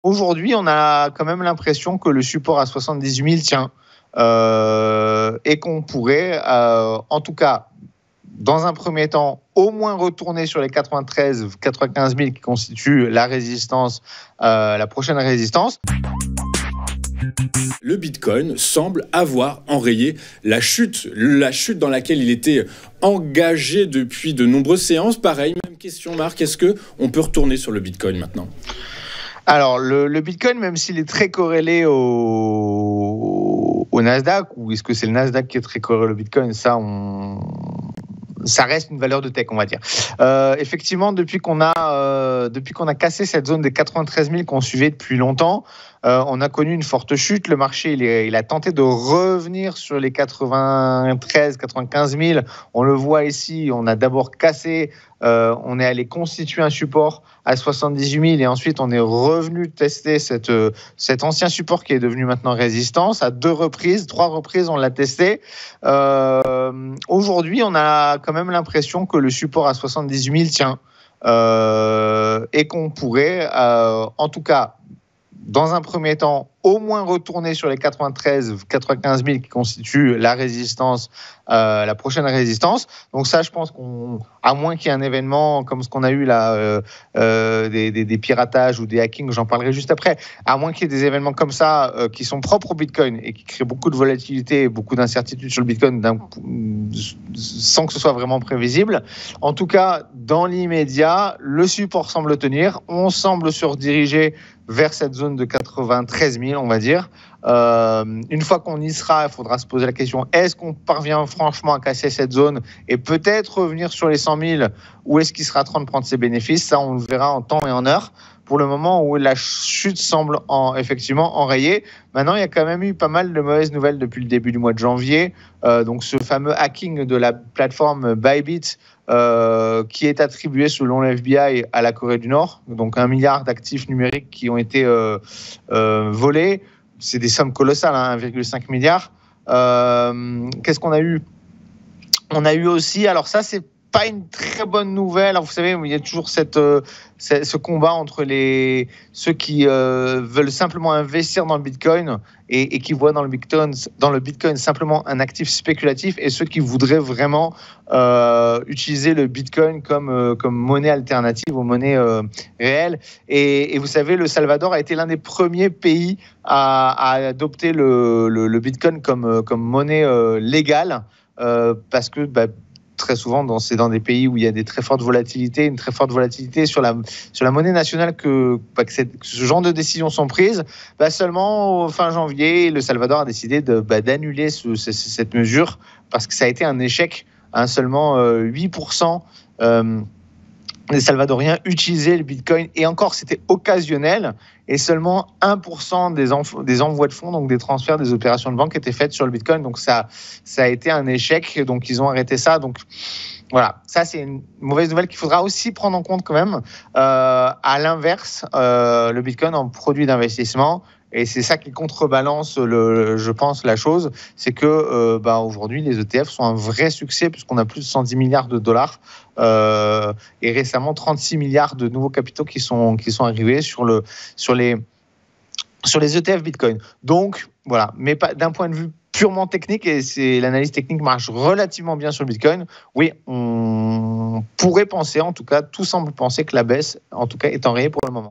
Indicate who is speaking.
Speaker 1: Aujourd'hui, on a quand même l'impression que le support à 78 000 tient et qu'on pourrait, en tout cas, dans un premier temps, au moins retourner sur les 93-95 000 qui constituent la résistance, la prochaine résistance.
Speaker 2: Le Bitcoin semble avoir enrayé la chute dans laquelle il était engagé depuis de nombreuses séances. Pareil, même question Marc, est-ce qu'on peut retourner sur le Bitcoin maintenant ?
Speaker 1: Alors, le Bitcoin, même s'il est très corrélé au Nasdaq, ou est-ce que c'est le Nasdaq qui est très corrélé au Bitcoin, ça reste une valeur de tech, on va dire. Effectivement, depuis qu'on a cassé cette zone des 93 000 qu'on suivait depuis longtemps, on a connu une forte chute. Le marché, il a tenté de revenir sur les 93-95 000. On le voit ici, on a d'abord cassé, on est allé constituer un support à 78 000 et ensuite on est revenu tester cet ancien support qui est devenu maintenant résistance à 3 reprises on l'a testé. Aujourd'hui, on a quand même l'impression que le support à 78 000 tient et qu'on pourrait, en tout cas, dans un premier temps, au moins retourner sur les 93-95 000 qui constituent la résistance, la prochaine résistance. Donc ça, je pense qu'à moins qu'il y ait un événement comme ce qu'on a eu là, des piratages ou des hackings, j'en parlerai juste après, à moins qu'il y ait des événements comme ça qui sont propres au Bitcoin et qui créent beaucoup de volatilité et beaucoup d'incertitudes sur le Bitcoin sans que ce soit vraiment prévisible. En tout cas, dans l'immédiat, le support semble tenir. On semble se rediriger vers cette zone de 93 000, on va dire. Une fois qu'on y sera, il faudra se poser la question, est-ce qu'on parvient franchement à casser cette zone et peut-être revenir sur les 100 000 ou est-ce qu'il sera temps de prendre ses bénéfices? Ça, on le verra en temps et en heure. Pour le moment où la chute semble effectivement enrayée. Maintenant, il y a quand même eu pas mal de mauvaises nouvelles depuis le début du mois de janvier. Donc, ce fameux hacking de la plateforme Bybit qui est attribué selon le FBI à la Corée du Nord. Donc, 1 milliard d'actifs numériques qui ont été volés. C'est des sommes colossales, 1,5 milliard. Qu'est-ce qu'on a eu? On a eu aussi, alors ça, c'est pas une très bonne nouvelle. Alors, vous savez, il y a toujours ce combat entre ceux qui veulent simplement investir dans le Bitcoin et qui voient dans le Bitcoin simplement un actif spéculatif et ceux qui voudraient vraiment utiliser le Bitcoin comme monnaie alternative aux monnaies réelles. Et vous savez, le Salvador a été l'un des premiers pays à adopter le Bitcoin comme monnaie légale parce que très souvent, c'est dans des pays où il y a une très forte volatilité sur la monnaie nationale que ce genre de décisions sont prises. Seulement, fin janvier, le Salvador a décidé d'annuler cette mesure parce que ça a été un échec. Seulement 8% des Salvadoriens utilisaient le Bitcoin et encore, c'était occasionnel et seulement 1% des envois de fonds, donc des transferts, des opérations de banque étaient faites sur le Bitcoin. Donc, ça a été un échec. Donc, ils ont arrêté ça. Donc, voilà, ça, c'est une mauvaise nouvelle qu'il faudra aussi prendre en compte quand même. À l'inverse, le Bitcoin en produit d'investissement, et c'est ça qui contrebalance, je pense, la chose, c'est que aujourd'hui, les ETF sont un vrai succès puisqu'on a plus de 110 milliards de dollars et récemment 36 milliards de nouveaux capitaux qui sont arrivés sur les ETF Bitcoin. Donc, voilà, mais d'un point de vue purement technique, et l'analyse technique marche relativement bien sur le Bitcoin, oui, on pourrait penser, en tout cas, tout semble penser que la baisse, en tout cas, est enrayée pour le moment.